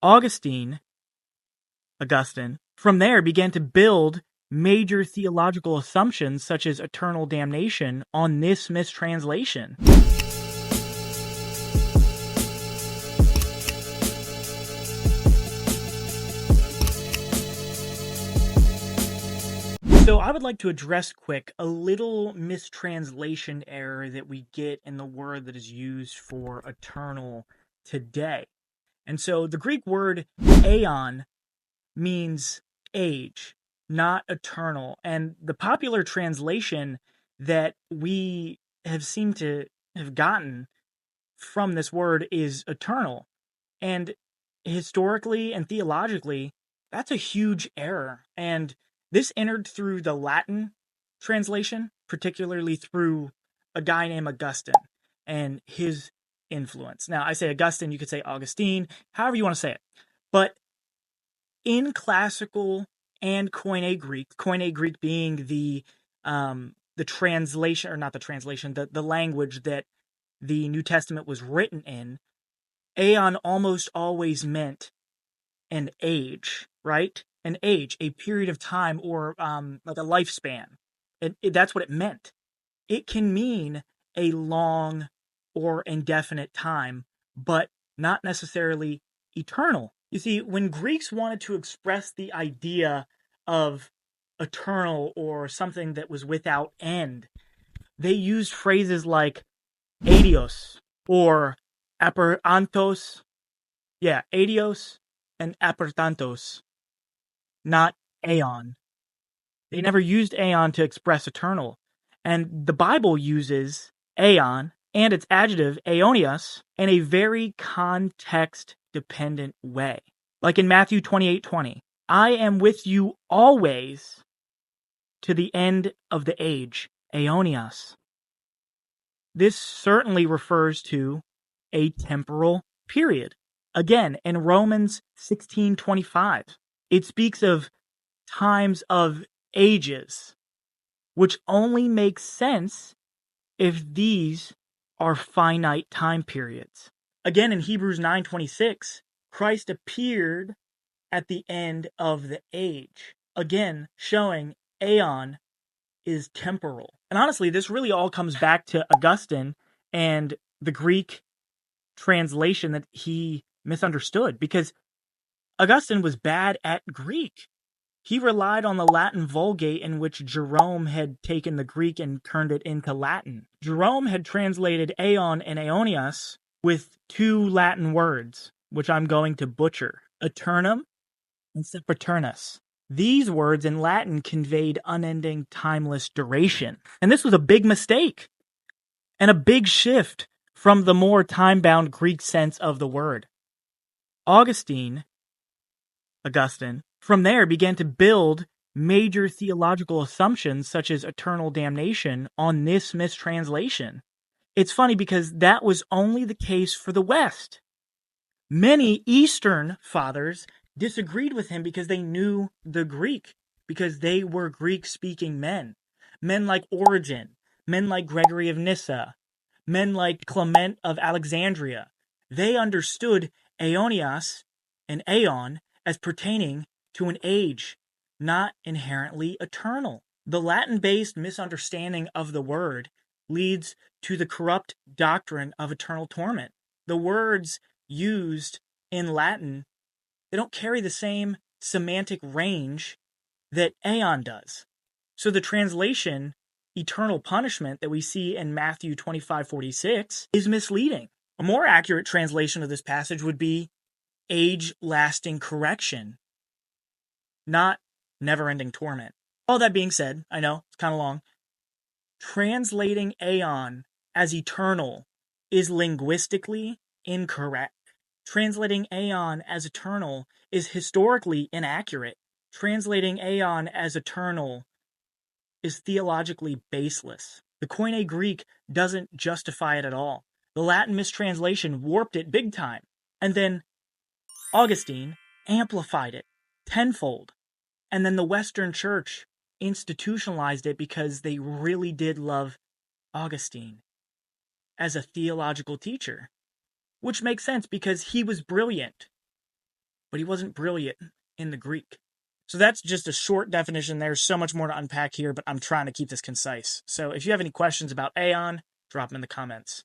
Augustine, from there began to build major theological assumptions such as eternal damnation on this mistranslation. So I would like to address quick a little mistranslation error that we get in the word that is used for eternal today. And so the Greek word aion means age, not eternal. And the popular translation that we have seemed to have gotten from this word is eternal. And historically and theologically, that's a huge error. And this entered through the Latin translation, particularly through a guy named Augustine and his influence. Now, I say Augustine, you could say Augustine, however you want to say it. But in classical and Koine Greek being the translation, or not the translation, the language that the New Testament was written in, aion almost always meant an age, right? An age, a period of time, or like a lifespan. That's what it meant. It can mean a long or indefinite time, but not necessarily eternal. You see, when Greeks wanted to express the idea of eternal or something that was without end, they used phrases like adios or aperantos. Yeah, adios and apertantos, not aeon. They never used aeon to express eternal. And the Bible uses aeon and its adjective aionios in a very context-dependent way. Like in Matthew 28:20, I am with you always to the end of the age, aionios. This certainly refers to a temporal period. Again, in Romans 16:25, it speaks of times of ages, which only makes sense if these are finite time periods. Again, in Hebrews 9:26, Christ appeared at the end of the age, again showing aion is temporal. And honestly, this really all comes back to Augustine and the Greek translation that he misunderstood, because Augustine was bad at Greek. He relied on the Latin Vulgate, in which Jerome had taken the Greek and turned it into Latin. Jerome had translated aion and aionios with two Latin words, which I'm going to butcher: eternum and sempiternus. These words in Latin conveyed unending, timeless duration. And this was a big mistake and a big shift from the more time-bound Greek sense of the word. Augustine, from there began to build major theological assumptions such as eternal damnation on this mistranslation. It's funny because that was only the case for the West. Many Eastern fathers disagreed with him because they knew the Greek, because they were Greek-speaking men. Men like Origen, men like Gregory of Nyssa, men like Clement of Alexandria. They understood aionios and aion as pertaining to an age, not inherently eternal. The Latin-based misunderstanding of the word leads to the corrupt doctrine of eternal torment. The words used in Latin, they don't carry the same semantic range that aion does. So the translation, eternal punishment, that we see in Matthew 25:46 is misleading. A more accurate translation of this passage would be age-lasting correction, not never-ending torment. All that being said, I know, it's kind of long. Translating aion as eternal is linguistically incorrect. Translating aion as eternal is historically inaccurate. Translating aion as eternal is theologically baseless. The Koine Greek doesn't justify it at all. The Latin mistranslation warped it big time. And then Augustine amplified it tenfold. And then the Western Church institutionalized it because they really did love Augustine as a theological teacher. Which makes sense because he was brilliant. but he wasn't brilliant in the Greek. So that's just a short definition. There's so much more to unpack here, but I'm trying to keep this concise. So if you have any questions about Aion, drop them in the comments.